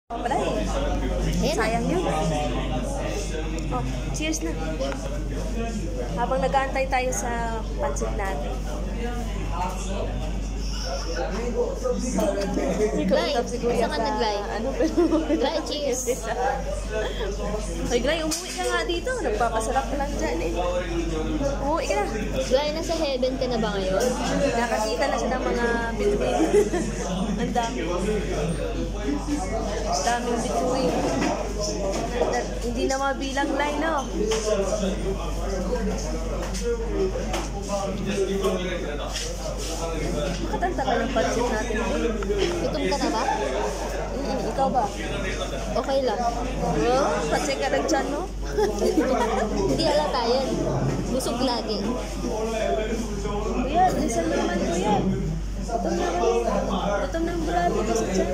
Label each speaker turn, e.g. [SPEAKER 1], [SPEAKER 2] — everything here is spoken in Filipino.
[SPEAKER 1] Pala eh. Sayang yun. Oh, cheers na. Habang nag-aantay tayo sa pansit natin.
[SPEAKER 2] Glay, isa ka nag-glay.
[SPEAKER 1] Ano pero?
[SPEAKER 2] Glay, cheers.
[SPEAKER 1] Ay, Glay, umuwi ka nga dito. Nagpapasarap ka lang dyan eh. Umuwi ka na.
[SPEAKER 2] Glay, nasa heaven ka na ba ngayon?
[SPEAKER 1] Nakakita na siya ng mga bituin. Ang dami. Ang daming bituin. Hindi na mabilang, Glay, no? Makatanta ka ng pansit natin.
[SPEAKER 2] Gutom ka na ba?
[SPEAKER 1] Ikaw ba?
[SPEAKER 2] Okay lang.
[SPEAKER 1] Oh, pansit ka ng tiyan, no?
[SPEAKER 2] Hindi halata yan. Busog lagi.
[SPEAKER 1] Kuya, listen mo naman, kuya. Gutom na naman. Gutom na ang brado ko sa tiyan.